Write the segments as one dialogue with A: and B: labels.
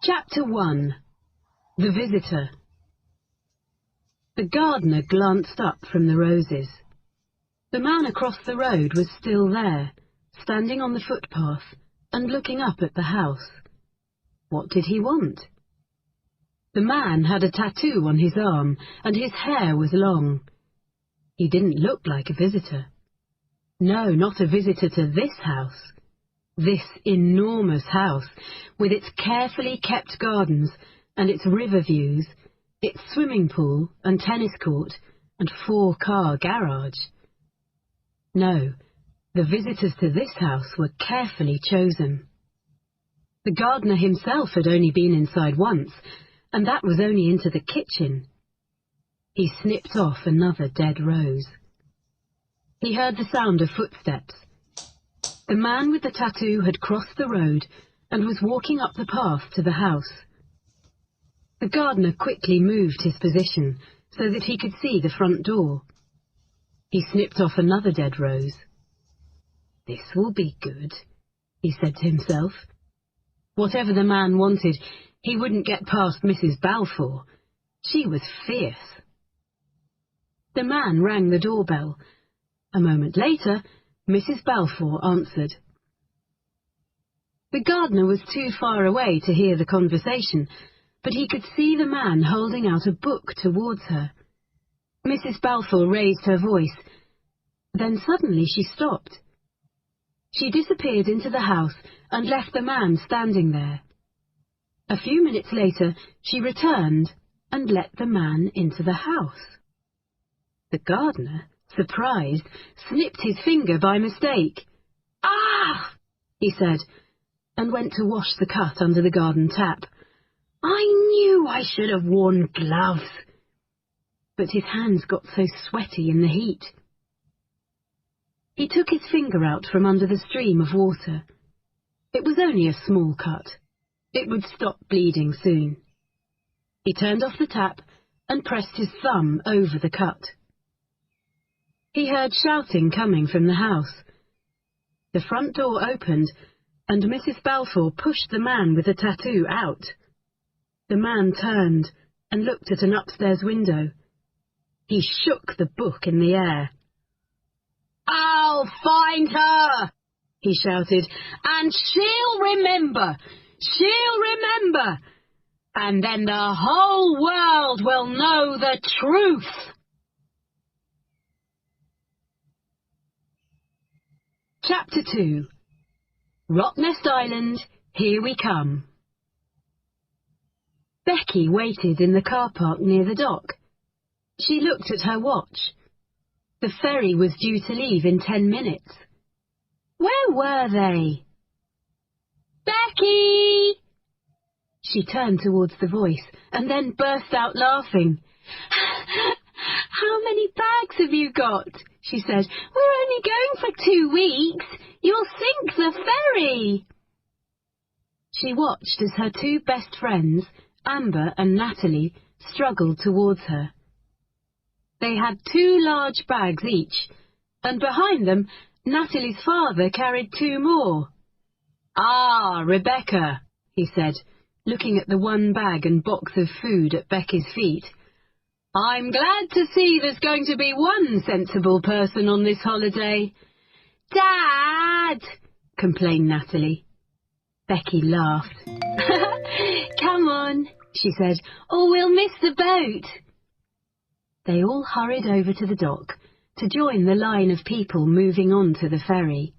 A: Chapter 1. The Visitor. The gardener glanced up from the roses. The man across the road was still there, standing on the footpath and looking up at the house. What did he want? The man had a tattoo on his arm, and his hair was long. He didn't look like a visitor. No, not a visitor to this house. This enormous house, with its carefully kept gardens and its river views, its swimming pool and tennis court and 4-car garage. No, the visitors to this house were carefully chosen. The gardener himself had only been inside once, and that was only into the kitchen. He snipped off another dead rose. He heard the sound of footsteps. The man with the tattoo had crossed the road and was walking up the path to the house. The gardener quickly moved his position so that he could see the front door. He snipped off another dead rose. "This will be good," he said to himself. Whatever the man wanted, he wouldn't get past Mrs. Balfour. She was fierce. The man rang the doorbell. A moment later, Mrs. Balfour answered. The gardener was too far away to hear the conversation, but he could see the man holding out a book towards her. Mrs. Balfour raised her voice. Then suddenly she stopped. She disappeared into the house and left the man standing there. A few minutes later, she returned and let the man into the house. The gardener, surprised, snipped his finger by mistake. "Ah!" he said, and went to wash the cut under the garden tap. "I knew I should have worn gloves." But his hands got so sweaty in the heat. He took his finger out from under the stream of water. It was only a small cut. It would stop bleeding soon. He turned off the tap and pressed his thumb over the cut. He heard shouting coming from the house. The front door opened, and Mrs. Balfour pushed the man with the tattoo out. The man turned and looked at an upstairs window. He shook the book in the air. "I'll find her!" he shouted, "and she'll remember! She'll remember! And then the whole world will know the truth!" Chapter 2. Rottnest Island, Here We Come. Becky waited in the car park near the dock. She looked at her watch. The ferry was due to leave in 10 minutes. Where were they? "Becky!" She turned towards the voice and then burst out laughing. "How many bags have you got?" she said. "We're only going for 2 weeks. You'll sink the ferry." She watched as her 2 best friends, Amber and Natalie, struggled towards her. They had 2 large bags each, and behind them, Natalie's father carried 2 more. "Ah, Rebecca," he said, looking at the 1 bag and box of food at Becky's feet. "I'm glad to see there's going to be one sensible person on this holiday." "Dad!" complained Natalie. Becky laughed. "Come on," she said, "or we'll miss the boat." They all hurried over to the dock to join the line of people moving on to the ferry.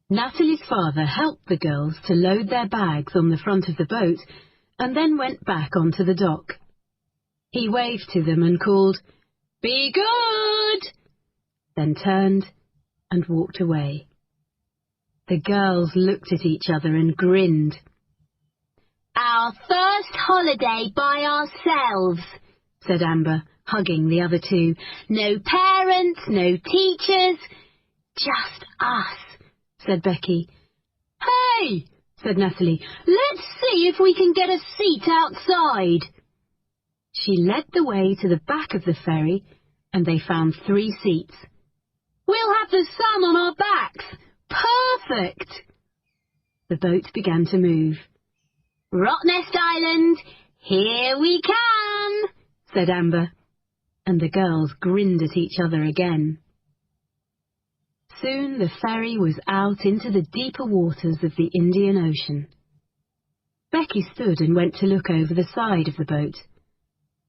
A: Natalie's father helped the girls to load their bags on the front of the boat and then went back onto the dock. He waved to them and called, "Be good!" then turned and walked away. The girls looked at each other and grinned. "Our first holiday by ourselves," said Amber, hugging the other 2. "No parents, no teachers, just us," said Becky. "Hey," said Natalie, "let's see if we can get a seat outside." She led the way to the back of the ferry, and they found 3 seats. "We'll have the sun on our backs. Perfect!" The boat began to move. "Rottnest Island, here we come," said Amber, and the girls grinned at each other again. Soon the ferry was out into the deeper waters of the Indian Ocean. Becky stood and went to look over the side of the boat.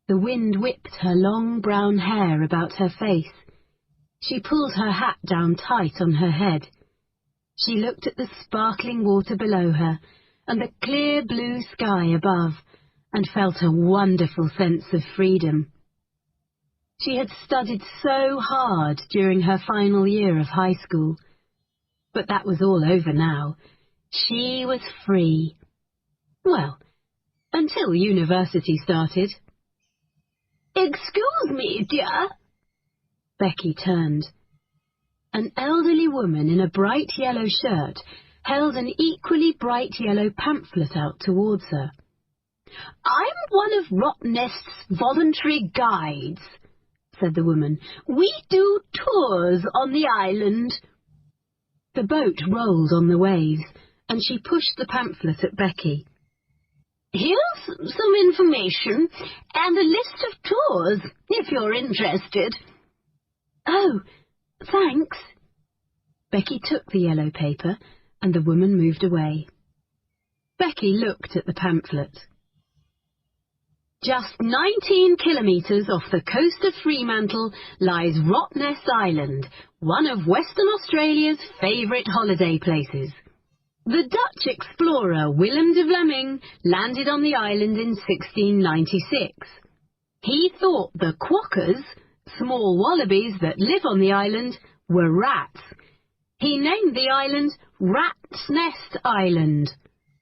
A: The wind whipped her long brown hair about her face. She pulled her hat down tight on her head. She looked at the sparkling water below her and the clear blue sky above, and felt a wonderful sense of freedom. She had studied so hard during her final year of high school, but that was all over now. She was free. Well, until university started. "Excuse me, dear." Becky turned. An elderly woman in a bright yellow shirt held an equally bright yellow pamphlet out towards her. "I'm one of Rottnest's voluntary guides," said the woman. "We do tours on the island." The boat rolled on the waves, and she pushed the pamphlet at Becky. "Here's some information and a list of tours, if you're interested." "Oh, thanks." Becky took the yellow paper, and the woman moved away. Becky looked at the pamphlet. Just 19 kilometres off the coast of Fremantle lies Rottnest Island, one of Western Australia's favourite holiday places. The Dutch explorer Willem de Vlaming landed on the island in 1696. He thought the quokkas, small wallabies that live on the island, were rats. He named the island Rat's Nest Island,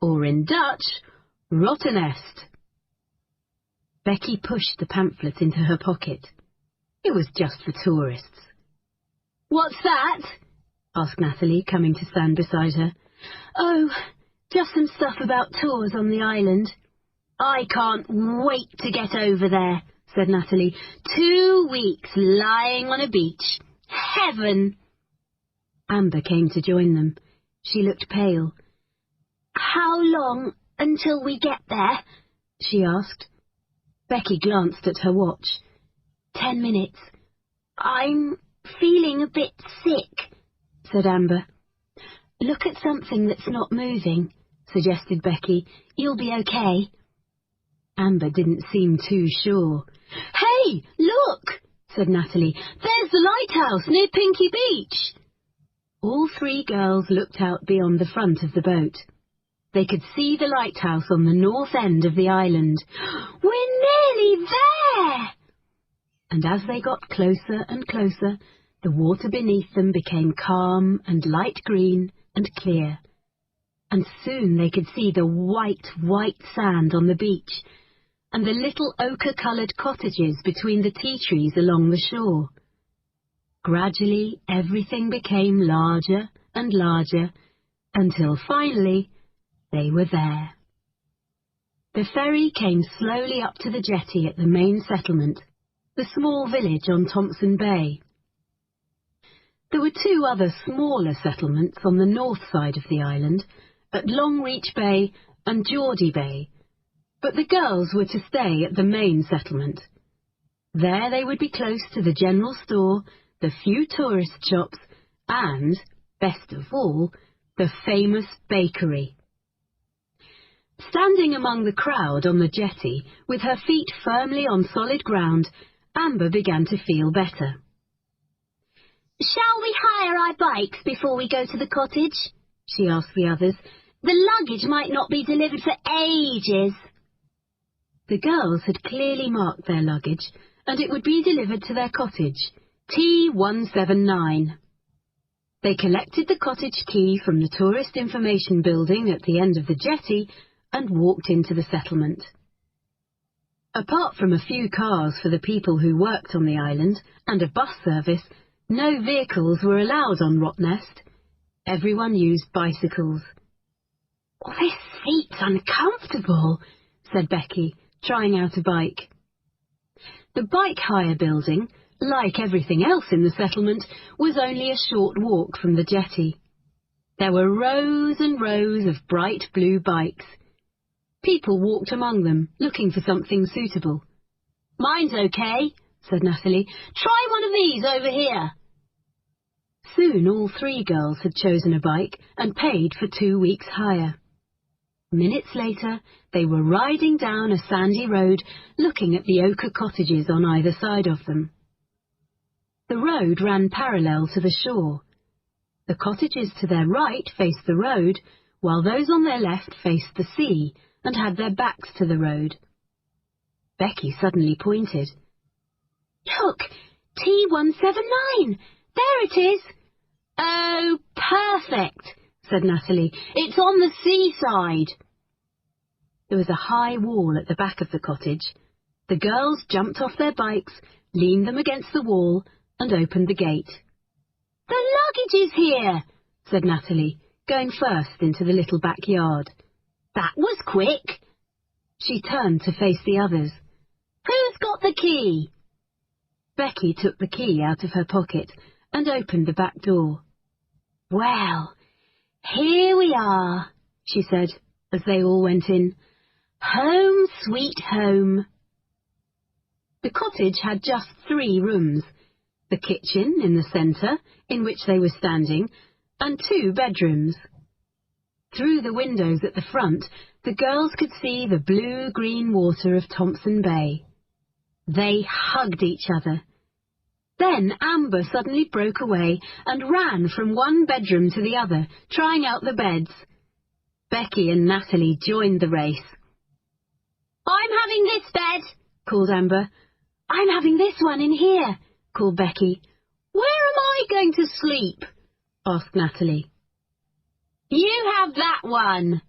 A: or in Dutch, Rottnest. Becky pushed the pamphlet into her pocket. It was just for tourists. "What's that?" asked Natalie, coming to stand beside her. "Oh, just some stuff about tours on the island." "I can't wait to get over there," said Natalie. 2 weeks lying on a beach. Heaven!" Amber came to join them. She looked pale. "How long until we get there?" she asked. Becky glanced at her watch. 10 minutes. "I'm feeling a bit sick," said Amber. "Look at something that's not moving," suggested Becky. "You'll be okay." Amber didn't seem too sure. "Hey, look!" said Natalie. "There's the lighthouse near Pinky Beach." All three girls looked out beyond the front of the boat. They could see the lighthouse on the north end of the island. "We're nearly there!" And as they got closer and closer, the water beneath them became calm and light green and clear. And soon they could see the white sand on the beach, and the little ochre-coloured cottages between the tea trees along the shore. Gradually everything became larger and larger, until finally they were there. The ferry came slowly up to the jetty at the main settlement, the small village on Thompson Bay. There were 2 other smaller settlements on the north side of the island, at Longreach Bay and Geordie Bay, but the girls were to stay at the main settlement. There they would be close to the general store, the few tourist shops, and, best of all, the famous bakery. Standing among the crowd on the jetty, with her feet firmly on solid ground, Amber began to feel better. "Shall we hire our bikes before we go to the cottage?" she asked the others. "The luggage might not be delivered for ages." The girls had clearly marked their luggage, and it would be delivered to their cottage, T179. They collected the cottage key from the tourist information building at the end of the jetty and walked into the settlement. Apart from a few cars for the people who worked on the island and a bus service, no vehicles were allowed on Rottnest. Everyone used bicycles. "Oh, this seat's uncomfortable," said Becky, trying out a bike. The bike hire building, like everything else in the settlement, was only a short walk from the jetty. There were rows and rows of bright blue bikes. People walked among them, looking for something suitable. "Mine's okay," said Natalie. "Try one of these over here." Soon all 3 girls had chosen a bike and paid for 2 weeks' hire. Minutes later, they were riding down a sandy road, looking at the ochre cottages on either side of them. The road ran parallel to the shore. The cottages to their right faced the road, while those on their left faced the sea and had their backs to the road. Becky suddenly pointed. "Look, T179! There it is!" "Oh, perfect," said Natalie. "It's on the seaside." There was a high wall at the back of the cottage. The girls jumped off their bikes, leaned them against the wall, and opened the gate. "The luggage is here," said Natalie, going first into the little backyard. "That was quick." She turned to face the others. "Who's got the key?" Becky took the key out of her pocket and opened the back door. "Well, here we are," she said as they all went in. "Home sweet home." The cottage had just 3 rooms, the kitchen in the centre, in which they were standing, and 2 bedrooms. Through the windows at the front, the girls could see the blue-green water of Thompson Bay. They hugged each other. Then Amber suddenly broke away and ran from one bedroom to the other, trying out the beds. Becky and Natalie joined the race. "I'm having this bed," called Amber. "I'm having this one in here," called Becky. "Where am I going to sleep?" asked Natalie. "You have that one."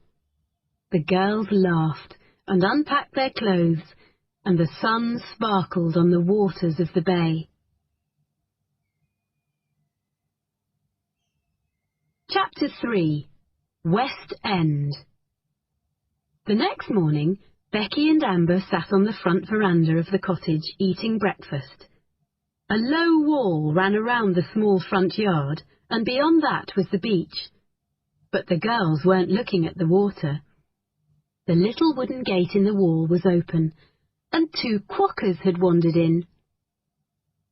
A: The girls laughed and unpacked their clothes, and the sun sparkled on the waters of the bay. Chapter 3. West End. The next morning, Becky and Amber sat on the front veranda of the cottage eating breakfast. A low wall ran around the small front yard, and beyond that was the beach. But the girls weren't looking at the water. The little wooden gate in the wall was open, and 2 quokkas had wandered in.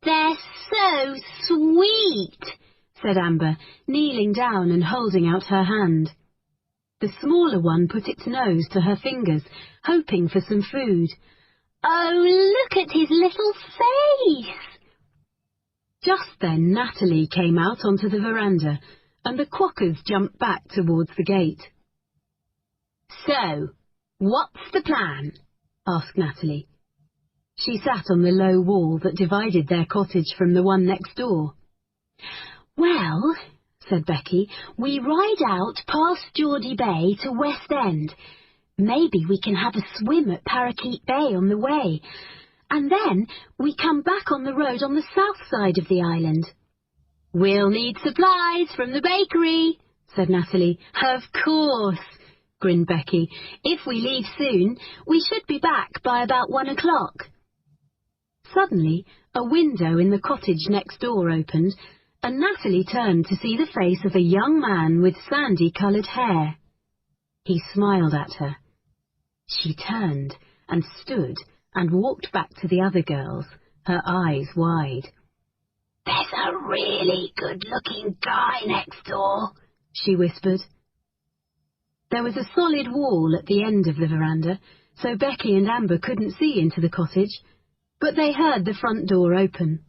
A: "They're so sweet," said Amber, kneeling down and holding out her hand. The smaller one put its nose to her fingers, hoping for some food. "Oh, look at his little face!" Just then Natalie came out onto the veranda, and the quokkas jumped back towards the gate. "So, what's the plan?" asked Natalie. She sat on the low wall that divided their cottage from the one next door. "Well," said Becky, "we ride out past Geordie Bay to West End. Maybe we can have a swim at Parakeet Bay on the way, and then we come back on the road on the south side of the island." "We'll need supplies from the bakery," said Natalie. "Of course," grinned Becky. "If we leave soon, we should be back by about 1 o'clock. Suddenly, a window in the cottage next door opened, and Natalie turned to see the face of a young man with sandy-coloured hair. He smiled at her. She turned and stood and walked back to the other girls, her eyes wide. "There's a really good-looking guy next door," she whispered. There was a solid wall at the end of the veranda, so Becky and Amber couldn't see into the cottage, but they heard the front door open.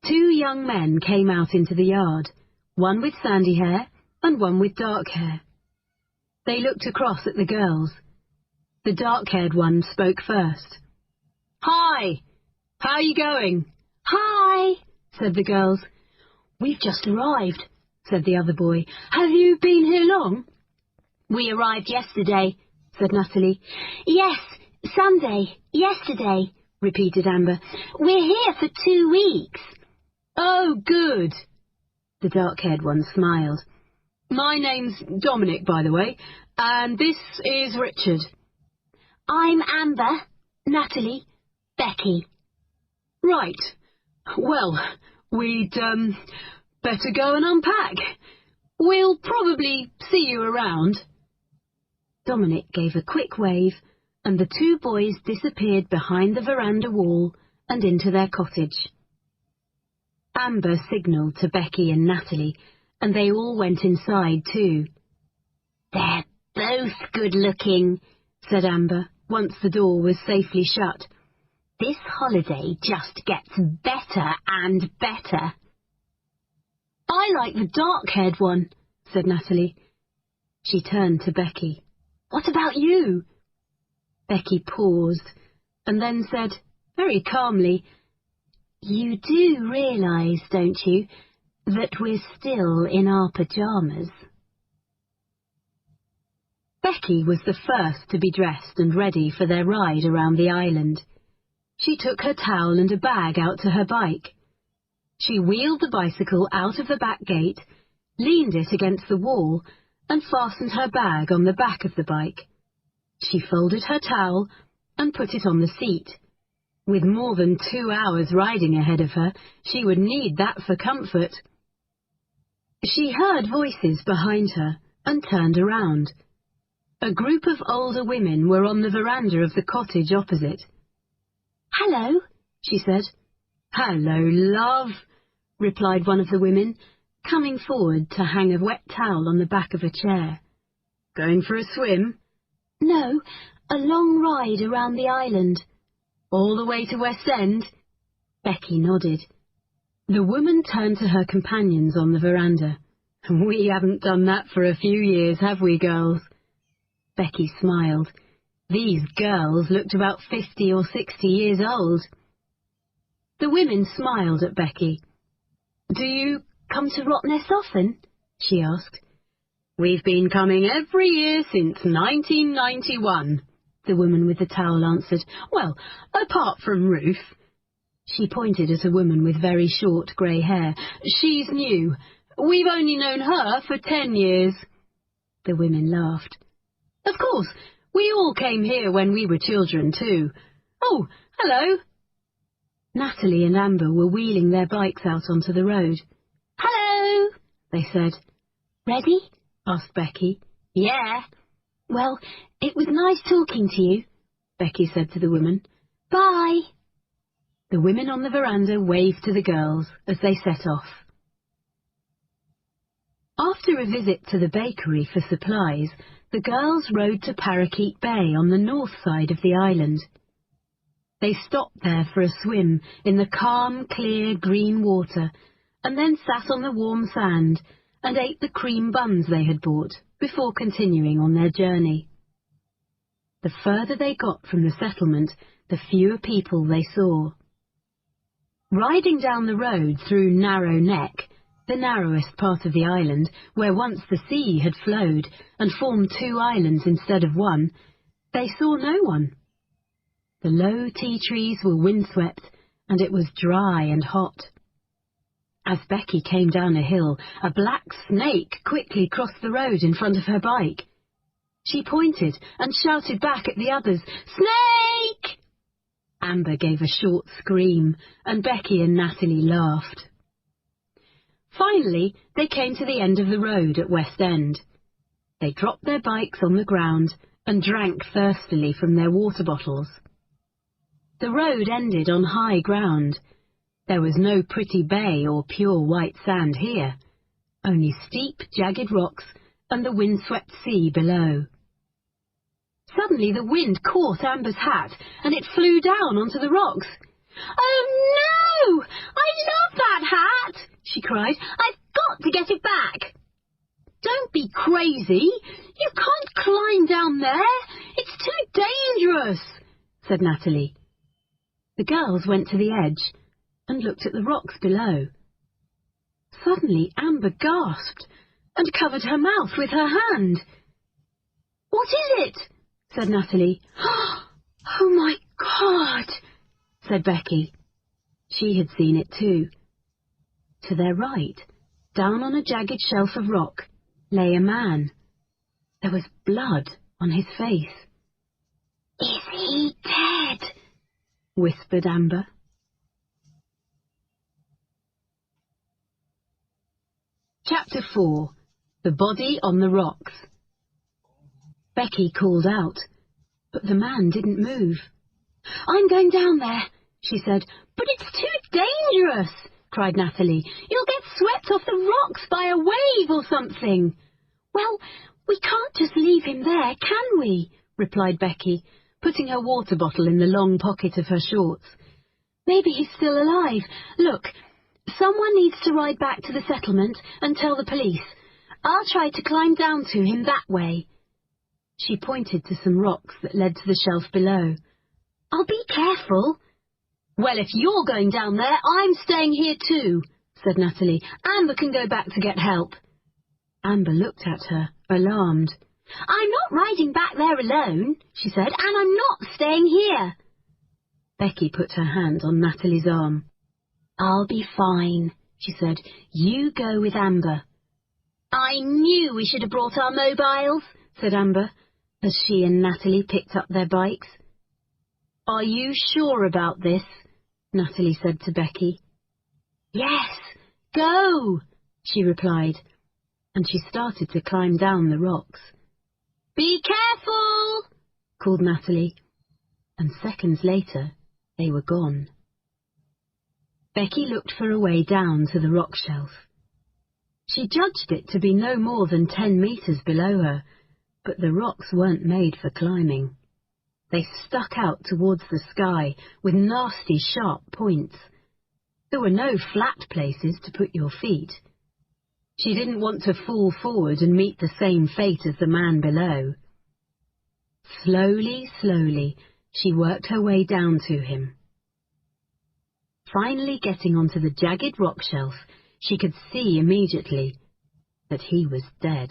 A: 2 young men came out into the yard, one with sandy hair and one with dark hair. They looked across at the girls. The dark-haired one spoke first. "Hi! How are you going?" "Hi!" said the girls. "We've just arrived," said the other boy. "Have you been here long?" "We arrived yesterday," said Natalie. "Yes, Sunday, yesterday," repeated Amber. "We're here for 2 weeks." "Oh, good." The dark-haired one smiled. "My name's Dominic, by the way, and this is Richard." "I'm Amber, Natalie, Becky." "Right. Well, we'd, better go and unpack. We'll probably see you around." Dominic gave a quick wave, and the two boys disappeared behind the veranda wall and into their cottage. Amber signalled to Becky and Natalie, and they all went inside too. "They're both good-looking," said Amber, once the door was safely shut. "This holiday just gets better and better." "I like the dark-haired one," said Natalie. She turned to Becky. "What about you?" Becky paused, and then said, very calmly, "You do realise, don't you, that we're still in our pyjamas?" Becky was the first to be dressed and ready for their ride around the island. She took her towel and a bag out to her bike. She wheeled the bicycle out of the back gate, leaned it against the wall, and fastened her bag on the back of the bike. She folded her towel and put it on the seat. With more than 2 hours riding ahead of her, she would need that for comfort. She heard voices behind her and turned around. A group of older women were on the veranda of the cottage opposite. "Hello," she said. "Hello, love," replied one of the women, coming forward to hang a wet towel on the back of a chair. "Going for a swim?" "No, a long ride around the island." "All the way to West End?" Becky nodded. The woman turned to her companions on the veranda. "We haven't done that for a few years, have we, girls?" Becky smiled. These girls looked about 50 or 60 years old. The women smiled at Becky. "Do you come to Rottnest often?" she asked. "We've been coming every year since 1991, the woman with the towel answered. "Well, apart from Ruth." She pointed at a woman with very short grey hair. "She's new. We've only known her for 10 years. The women laughed. "Of course, we all came here when we were children too. Oh, hello." Natalie and Amber were wheeling their bikes out onto the road. "Hello," they said. "Ready?" asked Becky. "Yeah." "Well, it was nice talking to you," Becky said to the woman. "Bye." The women on the veranda waved to the girls as they set off. After a visit to the bakery for supplies, the girls rode to Parakeet Bay on the north side of the island. They stopped there for a swim in the calm, clear, green water, and then sat on the warm sand and ate the cream buns they had bought before continuing on their journey. The further they got from the settlement, the fewer people they saw. Riding down the road through Narrow Neck, the narrowest part of the island, where once the sea had flowed and formed 2 islands instead of 1, they saw no one. The low tea trees were windswept, and it was dry and hot. As Becky came down a hill, a black snake quickly crossed the road in front of her bike. She pointed and shouted back at the others, "Snake!" Amber gave a short scream, and Becky and Natalie laughed. Finally, they came to the end of the road at West End. They dropped their bikes on the ground and drank thirstily from their water bottles. The road ended on high ground. There was no pretty bay or pure white sand here, only steep, jagged rocks and the windswept sea below. Suddenly the wind caught Amber's hat, and it flew down onto the rocks. "Oh, no! I love that hat!" she cried. "I've got to get it back." "Don't be crazy! You can't climb down there! It's too dangerous!" said Natalie. The girls went to the edge and looked at the rocks below. Suddenly Amber gasped and covered her mouth with her hand. "What is it?" said Natalie. "Oh, my God!" said Becky. She had seen it too. To their right, down on a jagged shelf of rock, lay a man. There was blood on his face. "Is he dead?" whispered Amber. Chapter 4. The Body on the Rocks. Becky called out, but the man didn't move. "I'm going down there," she said. "But it's too dangerous," cried Natalie. "You'll get swept off the rocks by a wave or something." "Well, we can't just leave him there, can we?" replied Becky, putting her water bottle in the long pocket of her shorts. "Maybe he's still alive. Look, someone needs to ride back to the settlement and tell the police. I'll try to climb down to him that way." She pointed to some rocks that led to the shelf below. "I'll be careful." "Well, if you're going down there, I'm staying here too," said Natalie. "Amber can go back to get help." Amber looked at her, alarmed. "I'm not riding back there alone," she said, "and I'm not staying here." Becky put her hand on Natalie's arm. "I'll be fine," she said. "You go with Amber." "I knew we should have brought our mobiles," said Amber, as she and Natalie picked up their bikes. "Are you sure about this?" Natalie said to Becky. "Yes, go," she replied, and she started to climb down the rocks. "Be careful," called Natalie, and seconds later they were gone. Becky looked for a way down to the rock shelf. She judged it to be no more than 10 meters below her, but the rocks weren't made for climbing. They stuck out towards the sky with nasty, sharp points. There were no flat places to put your feet. She didn't want to fall forward and meet the same fate as the man below. Slowly, slowly, she worked her way down to him. Finally getting onto the jagged rock shelf, she could see immediately that he was dead.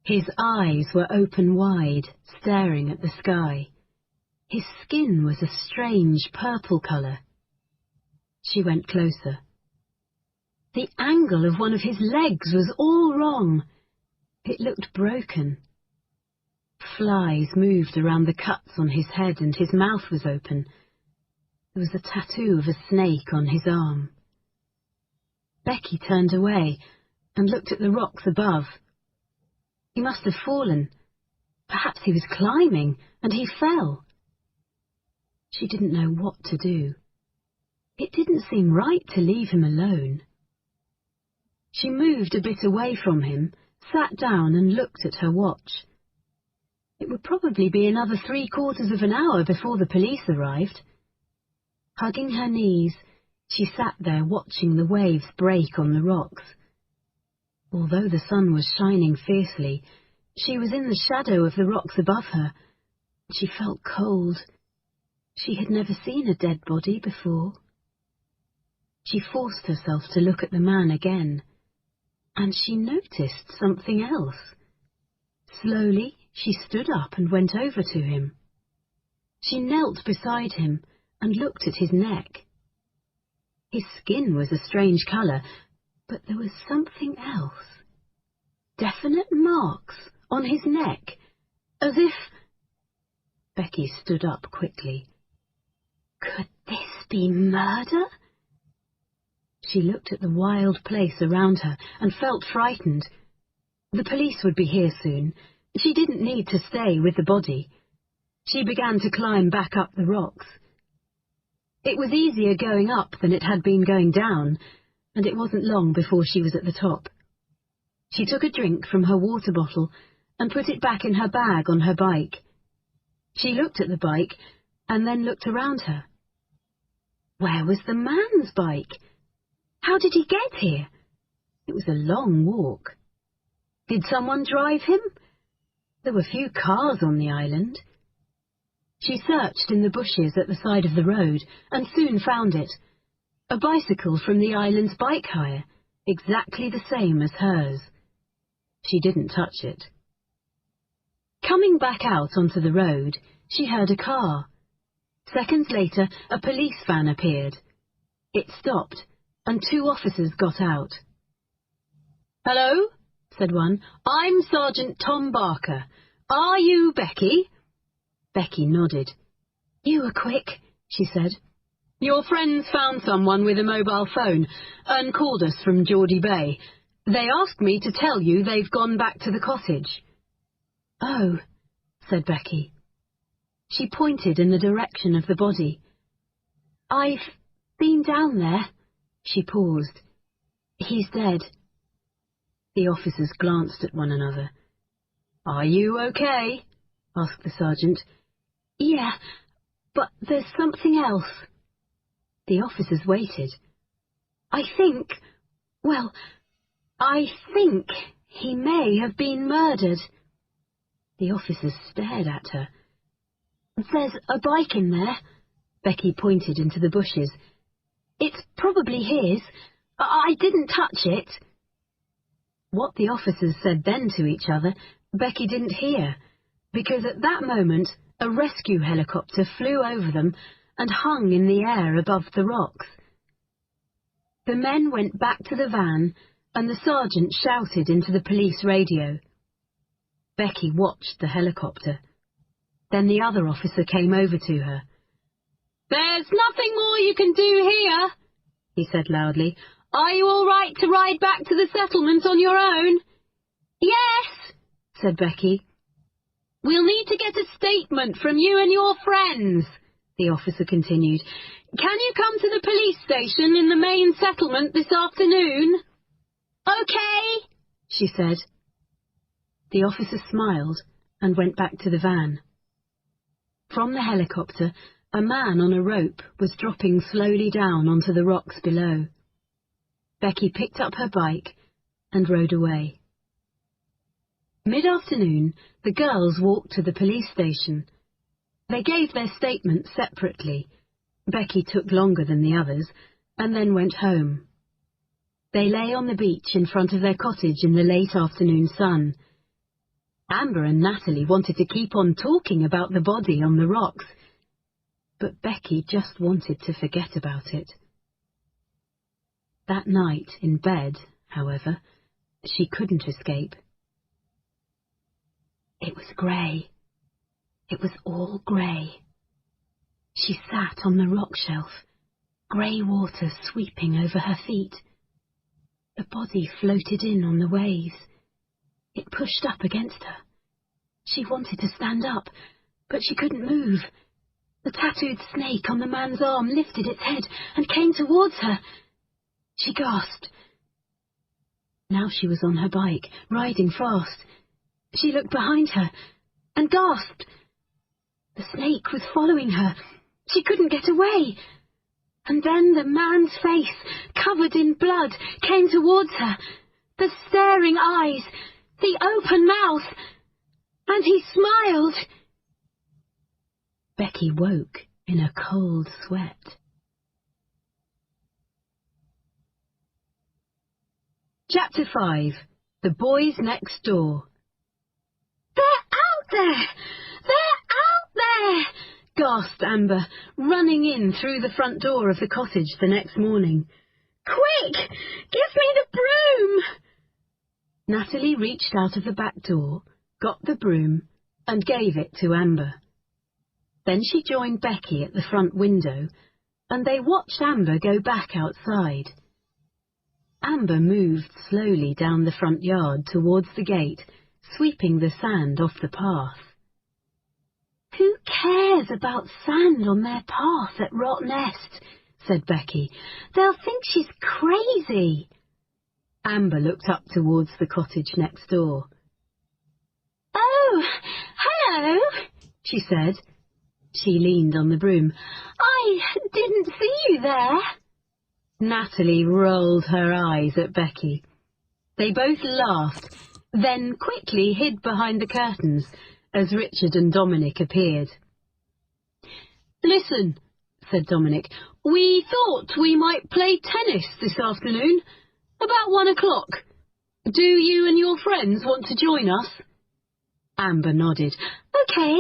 A: His eyes were open wide, staring at the sky. His skin was a strange purple colour. She went closer. The angle of one of his legs was all wrong. It looked broken. Flies moved around the cuts on his head and his mouth was open. There was a tattoo of a snake on his arm. Becky turned away and looked at the rocks above. He must have fallen. Perhaps he was climbing, and he fell. She didn't know what to do. It didn't seem right to leave him alone. She moved a bit away from him, sat down and looked at her watch. It would probably be another 3/4 of an hour before the police arrived. Hugging her knees, she sat there watching the waves break on the rocks. Although the sun was shining fiercely, she was in the shadow of the rocks above her. She felt cold. She had never seen a dead body before. She forced herself to look at the man again, and she noticed something else. Slowly, she stood up and went over to him. She knelt beside him and looked at his neck. His skin was a strange colour, but there was something else. Definite marks on his neck, as if... Becky stood up quickly. Could this be murder? She looked at the wild place around her and felt frightened. The police would be here soon. She didn't need to stay with the body. She began to climb back up the rocks. It was easier going up than it had been going down, and it wasn't long before she was at the top. She took a drink from her water bottle and put it back in her bag on her bike. She looked at the bike and then looked around her. Where was the man's bike? How did he get here? It was a long walk. Did someone drive him? There were few cars on the island. She searched in the bushes at the side of the road and soon found it. A bicycle from the island's bike hire, exactly the same as hers. She didn't touch it. Coming back out onto the road, she heard a car. Seconds later, a police van appeared. It stopped, and 2 officers got out. "Hello," said one. "I'm Sergeant Tom Barker. Are you Becky?" Becky nodded. "You were quick," she said. "Your friends found someone with a mobile phone and called us from Geordie Bay. They asked me to tell you they've gone back to the cottage." Oh, said Becky. She pointed in the direction of the body. I've been down there. She paused. He's dead. The officers glanced at one another. Are you okay? Asked the sergeant. Yeah, but there's something else. The officers waited. I think he may have been murdered. The officers stared at her. There's a bike in there. Becky pointed into the bushes. It's probably his. I didn't touch it. What the officers said then to each other, Becky didn't hear, because at that moment a rescue helicopter flew over them and hung in the air above the rocks. The men went back to the van, and the sergeant shouted into the police radio. Becky watched the helicopter. Then the other officer came over to her. There's nothing more you can do here, he said loudly. Are you all right to ride back to the settlement on your own? Yes, said Becky. We'll need to get a statement from you and your friends, the officer continued. Can you come to the police station in the main settlement this afternoon? Okay, she said. The officer smiled and went back to the van. From the helicopter, a man on a rope was dropping slowly down onto the rocks below. Becky picked up her bike and rode away. Mid-afternoon, the girls walked to the police station. They gave their statements separately. Becky took longer than the others, and then went home. They lay on the beach in front of their cottage in the late afternoon sun. Amber and Natalie wanted to keep on talking about the body on the rocks, but Becky just wanted to forget about it. That night in bed, however, she couldn't escape. It was grey. It was all grey. She sat on the rock shelf, grey water sweeping over her feet. The body floated in on the waves. It pushed up against her. She wanted to stand up, but she couldn't move. The tattooed snake on the man's arm lifted its head and came towards her. She gasped. Now she was on her bike, riding fast. She looked behind her and gasped. The snake was following her. She couldn't get away. And then the man's face, covered in blood, came towards her. The staring eyes, the open mouth, and he smiled. Becky woke in a cold sweat. Chapter 5. The Boys Next Door. They're out there! They're out there! Gasped Amber, running in through the front door of the cottage the next morning. Quick! Give me the broom! Natalie reached out of the back door, got the broom, and gave it to Amber. Then she joined Becky at the front window, and they watched Amber go back outside. Amber moved slowly down the front yard towards the gate, sweeping the sand off the path. Who cares about sand on their path at Rottnest? Said Becky. They'll think she's crazy. Amber looked up towards the cottage next door. Oh, hello, she said. She leaned on the broom. I didn't see you there. Natalie rolled her eyes at Becky. They both laughed, then quickly hid behind the curtains as Richard and Dominic appeared. Listen, said Dominic, we thought we might play tennis this afternoon, about 1 o'clock. Do you and your friends want to join us? Amber nodded. Okay.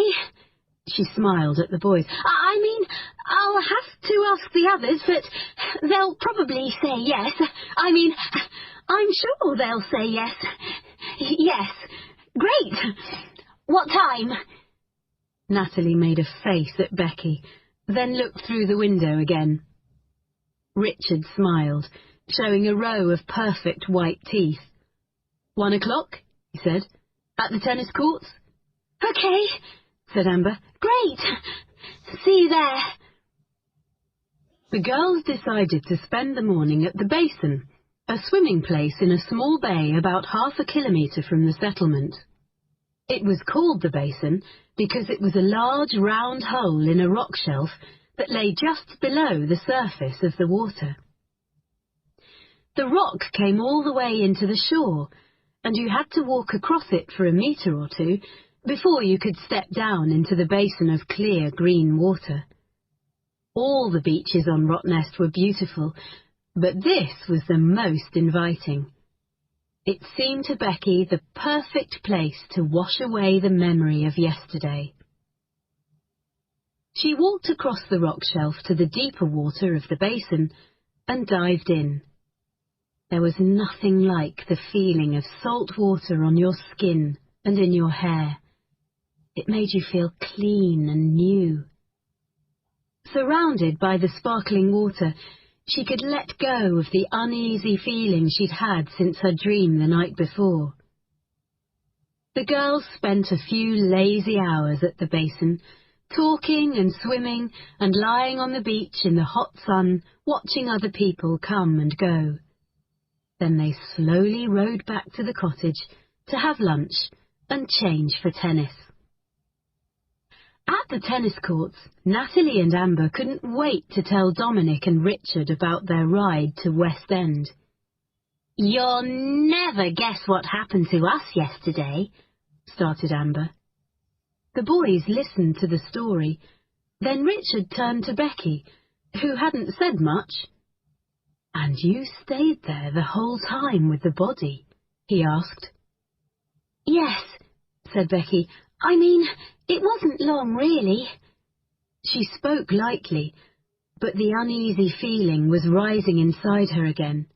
A: She smiled at the boys. I mean, I'll have to ask the others, but they'll probably say yes. I mean, I'm sure they'll say yes. Yes. Great. What time? Natalie made a face at Becky, then looked through the window again. Richard smiled, showing a row of perfect white teeth. 1 o'clock, he said. At the tennis courts? "OK," said Amber. "Great. See you there." The girls decided to spend the morning at the Basin, a swimming place in a small bay about 1/2 kilometre from the settlement. It was called the Basin because it was a large round hole in a rock shelf that lay just below the surface of the water. The rock came all the way into the shore, and you had to walk across it for a metre or two before you could step down into the basin of clear green water. All the beaches on Rottnest were beautiful, but this was the most inviting. It seemed to Becky the perfect place to wash away the memory of yesterday. She walked across the rock shelf to the deeper water of the basin and dived in. There was nothing like the feeling of salt water on your skin and in your hair. It made you feel clean and new. Surrounded by the sparkling water, she could let go of the uneasy feeling she'd had since her dream the night before. The girls spent a few lazy hours at the basin, talking and swimming and lying on the beach in the hot sun, watching other people come and go. Then they slowly rowed back to the cottage to have lunch and change for tennis. At the tennis courts, Natalie and Amber couldn't wait to tell Dominic and Richard about their ride to West End. "You'll never guess what happened to us yesterday," started Amber. The boys listened to the story. Then Richard turned to Becky, who hadn't said much. "And you stayed there the whole time with the body?" he asked. "Yes," said Becky. "I mean, it wasn't long, really." She spoke lightly, but the uneasy feeling was rising inside her again.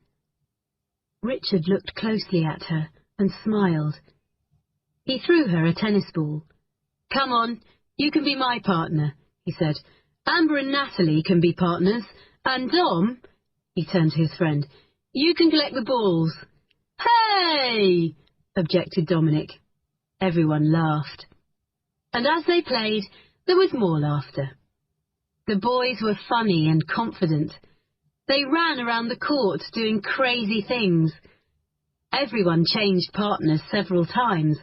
A: Richard looked closely at her and smiled. He threw her a tennis ball. "Come on, you can be my partner," he said. "Amber and Natalie can be partners, and Dom," he turned to his friend, "you can collect the balls." "Hey!" objected Dominic. Everyone laughed. And as they played, there was more laughter. The boys were funny and confident. They ran around the court doing crazy things. Everyone changed partners several times,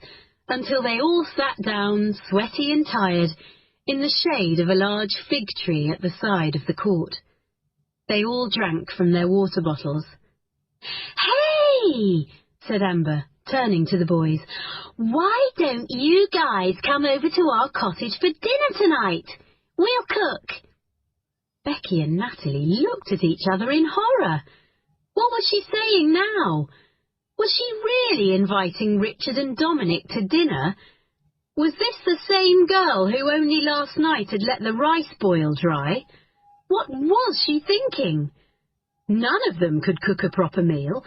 A: until they all sat down, sweaty and tired, in the shade of a large fig tree at the side of the court. They all drank from their water bottles. "Hey!" said Amber, turning to the boys. "Why don't you guys come over to our cottage for dinner tonight? We'll cook." Becky and Natalie looked at each other in horror. What was she saying now? Was she really inviting Richard and Dominic to dinner? Was this the same girl who only last night had let the rice boil dry? What was she thinking? None of them could cook a proper meal.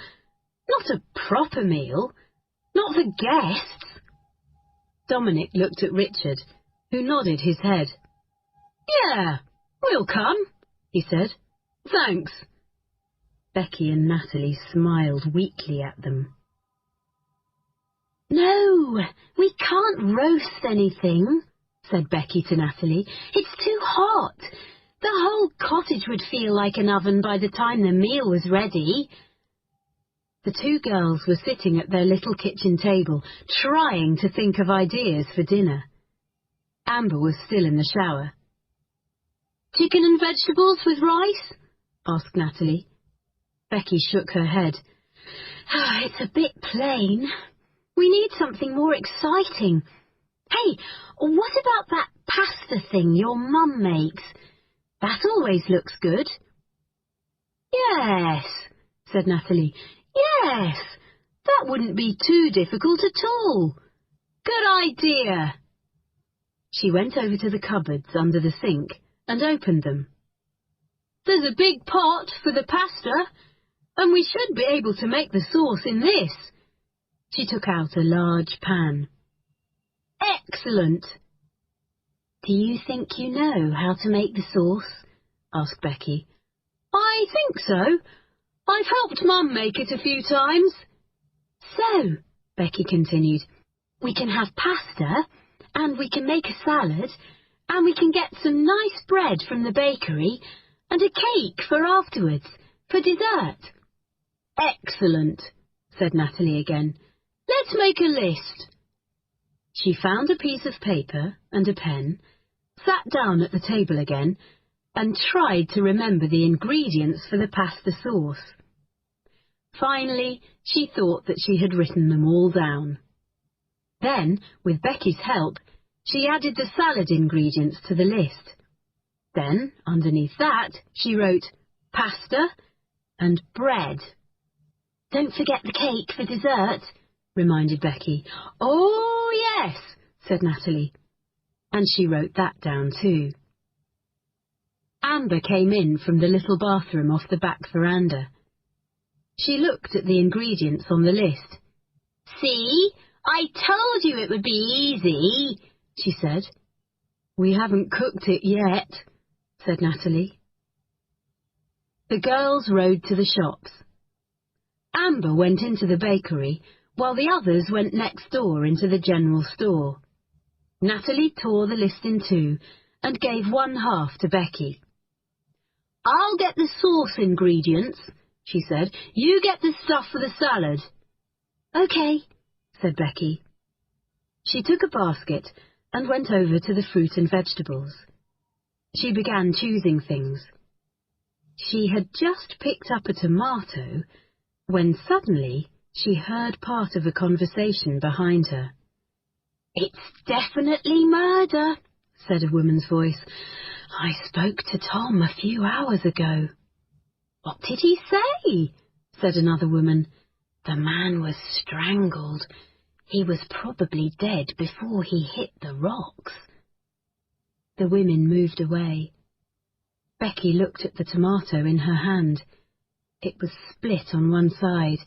A: Not a proper meal. Not for guests. Dominic looked at Richard, who nodded his head. "Yeah, we'll come," he said. "Thanks." Becky and Natalie smiled weakly at them. "No, we can't roast anything," said Becky to Natalie. "It's too hot. The whole cottage would feel like an oven by the time the meal was ready." The two girls were sitting at their little kitchen table, trying to think of ideas for dinner. Amber was still in the shower. "Chicken and vegetables with rice?" asked Natalie. Becky shook her head. "It's a bit plain. We need something more exciting. Hey, what about that pasta thing your mum makes? That always looks good." "Yes," said Natalie. "Yes, that wouldn't be too difficult at all. Good idea." She went over to the cupboards under the sink and opened them. "There's a big pot for the pasta, and we should be able to make the sauce in this." She took out a large pan. "Excellent." "Do you think you know how to make the sauce?" asked Becky. "I think so. I've helped Mum make it a few times." "So," Becky continued, "we can have pasta, and we can make a salad, and we can get some nice bread from the bakery, and a cake for afterwards, for dessert." "Excellent," said Natalie again. "Let's make a list." She found a piece of paper and a pen, sat down at the table again, and tried to remember the ingredients for the pasta sauce. Finally, she thought that she had written them all down. Then, with Becky's help, she added the salad ingredients to the list. Then, underneath that, she wrote pasta and bread. "Don't forget the cake for dessert," reminded Becky. "Oh, yes," said Natalie. And she wrote that down too. Amber came in from the little bathroom off the back veranda. She looked at the ingredients on the list. "See? I told you it would be easy," she said. "We haven't cooked it yet," said Natalie. The girls rode to the shops. Amber went into the bakery, while the others went next door into the general store. Natalie tore the list in two and gave one half to Becky. "I'll get the sauce ingredients," she said. "You get the stuff for the salad." "Okay," said Becky. She took a basket and went over to the fruit and vegetables. She began choosing things. She had just picked up a tomato when suddenly she heard part of a conversation behind her. "It's definitely murder," said a woman's voice. "I spoke to Tom a few hours ago." "What did he say?" said another woman. "The man was strangled. He was probably dead before he hit the rocks." The women moved away. Becky looked at the tomato in her hand. It was split on one side,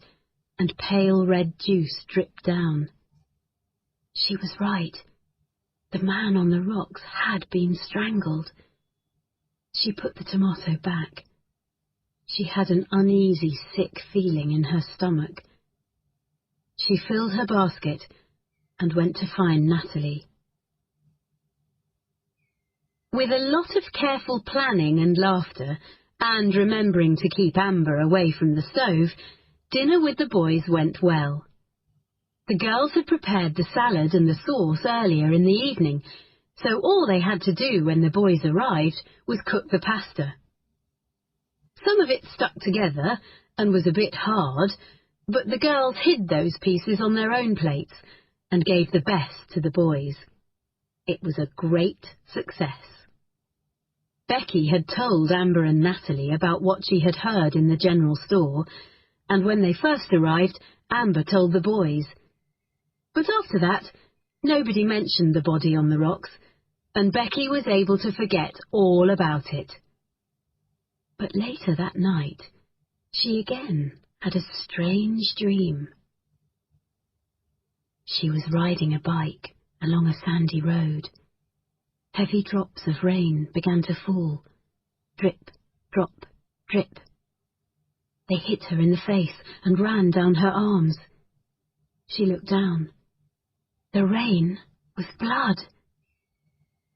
A: and pale red juice dripped down. She was right. The man on the rocks had been strangled. She put the tomato back. She had an uneasy, sick feeling in her stomach. She filled her basket and went to find Natalie. With a lot of careful planning and laughter, and remembering to keep Amber away from the stove, dinner with the boys went well. The girls had prepared the salad and the sauce earlier in the evening, so all they had to do when the boys arrived was cook the pasta. Some of it stuck together and was a bit hard, but the girls hid those pieces on their own plates and gave the best to the boys. It was a great success. Becky had told Amber and Natalie about what she had heard in the general store, and when they first arrived, Amber told the boys. But after that, nobody mentioned the body on the rocks, and Becky was able to forget all about it. But later that night, she again had a strange dream. She was riding a bike along a sandy road. Heavy drops of rain began to fall. Drip, drop, drip. They hit her in the face and ran down her arms. She looked down. The rain was blood.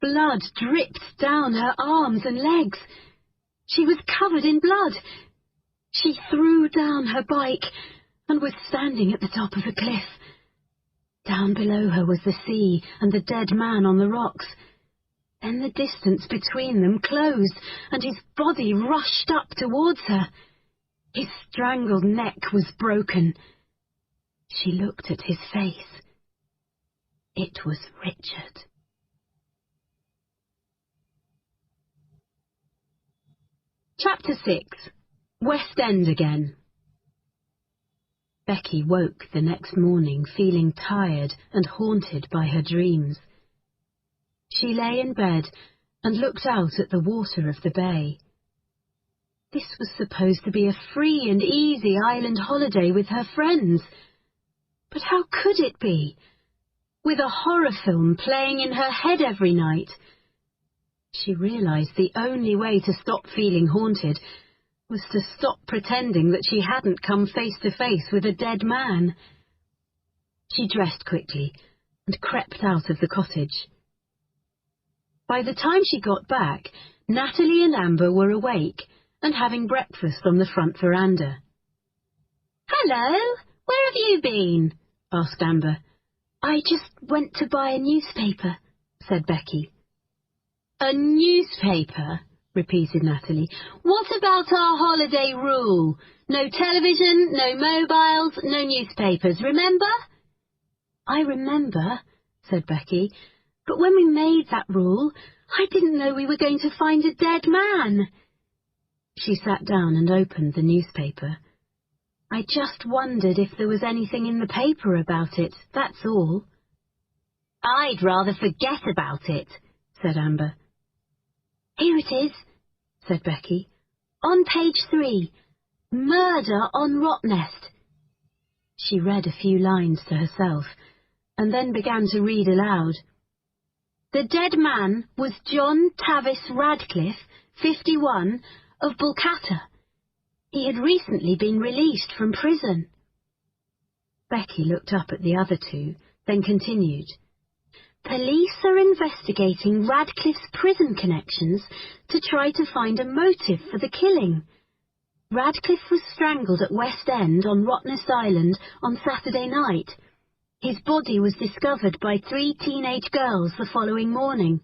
A: Blood dripped down her arms and legs. She was covered in blood. She threw down her bike and was standing at the top of a cliff. Down below her was the sea and the dead man on the rocks. Then the distance between them closed, and his body rushed up towards her. His strangled neck was broken. She looked at his face. It was Richard. Chapter 6. West End Again. Becky woke the next morning feeling tired and haunted by her dreams. She lay in bed and looked out at the water of the bay. This was supposed to be a free and easy island holiday with her friends. But how could it be, with a horror film playing in her head every night? She realized the only way to stop feeling haunted was to stop pretending that she hadn't come face to face with a dead man. She dressed quickly and crept out of the cottage. By the time she got back, Natalie and Amber were awake and having breakfast on the front veranda. "Hello, where have you been?" asked Amber. "I just went to buy a newspaper," said Becky. "A newspaper?" repeated Natalie. "What about our holiday rule? No television, no mobiles, no newspapers, remember?" "I remember," said Becky, "but when we made that rule, I didn't know we were going to find a dead man." She sat down and opened the newspaper. "I just wondered if there was anything in the paper about it, that's all." "I'd rather forget about it," said Amber. "Here it is," said Becky. "On page 3, Murder on Rottnest." She read a few lines to herself, and then began to read aloud. "The dead man was John Tavis Radcliffe, 51, of Bulcata. He had recently been released from prison." Becky looked up at the other two, then continued. "Police are investigating Radcliffe's prison connections to try to find a motive for the killing. Radcliffe was strangled at West End on Rottnest Island on Saturday night. His body was discovered by 3 teenage girls the following morning."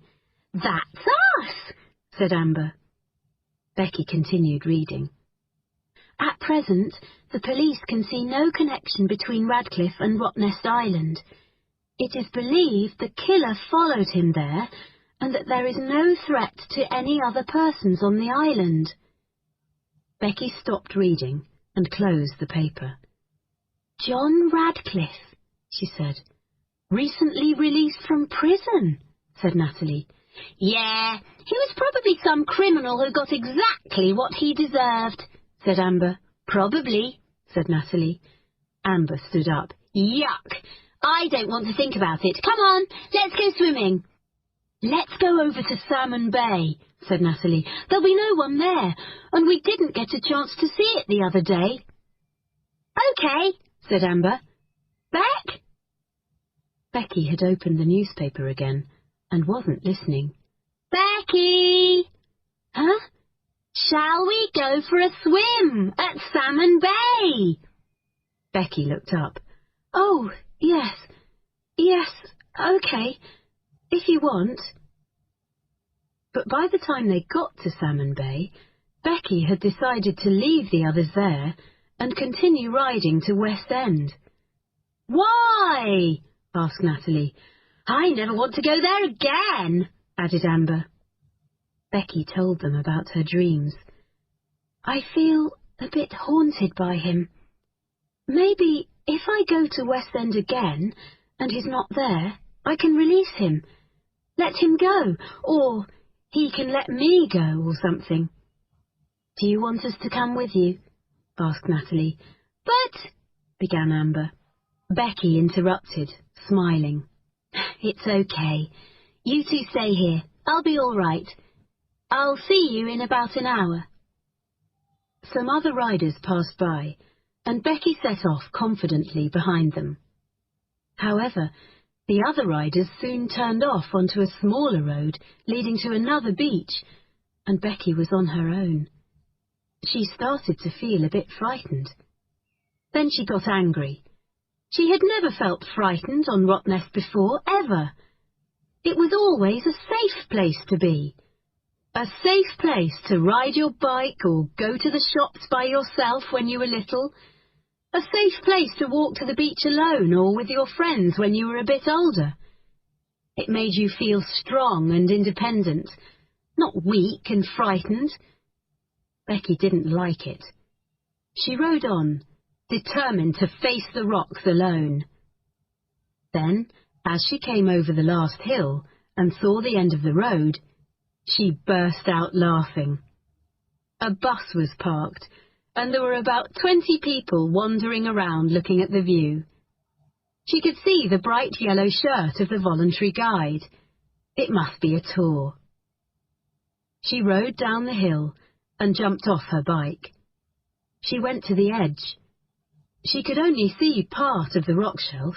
A: "That's us," said Amber. Becky continued reading. "At present, the police can see no connection between Radcliffe and Rottnest Island. It is believed the killer followed him there, and that there is no threat to any other persons on the island." Becky stopped reading and closed the paper. "John Radcliffe," she said. "Recently released from prison," said Natalie. "Yeah, he was probably some criminal who got exactly what he deserved," said Amber. "Probably," said Natalie. Amber stood up. "Yuck! I don't want to think about it. Come on, let's go swimming." "Let's go over to Salmon Bay," said Natalie. "There'll be no one there, and we didn't get a chance to see it the other day." "OK," said Amber. "Beck?" Becky had opened the newspaper again and wasn't listening. "Becky!" "Huh?" "Shall we go for a swim at Salmon Bay?" Becky looked up. "Oh, yes, OK, if you want." But by the time they got to Salmon Bay, Becky had decided to leave the others there and continue riding to West End. "Why?" asked Natalie. "I never want to go there again," added Amber. Becky told them about her dreams. "I feel a bit haunted by him. Maybe if I go to West End again and he's not there, I can release him. Let him go, or he can let me go or something." "Do you want us to come with you?" asked Natalie. "But—" began Amber. Becky interrupted, smiling. "It's OK. You two stay here. I'll be all right. I'll see you in about an hour." Some other riders passed by, and Becky set off confidently behind them. However, the other riders soon turned off onto a smaller road leading to another beach, and Becky was on her own. She started to feel a bit frightened. Then she got angry. She had never felt frightened on Rottnest before, ever. It was always a safe place to be. A safe place to ride your bike or go to the shops by yourself when you were little. A safe place to walk to the beach alone or with your friends when you were a bit older. It made you feel strong and independent, not weak and frightened. Becky didn't like it. She rode on, determined to face the rocks alone. Then, as she came over the last hill and saw the end of the road, she burst out laughing. A bus was parked, and there were about 20 people wandering around looking at the view. She could see the bright yellow shirt of the voluntary guide. It must be a tour. She rode down the hill and jumped off her bike. She went to the edge. She could only see part of the rock shelf,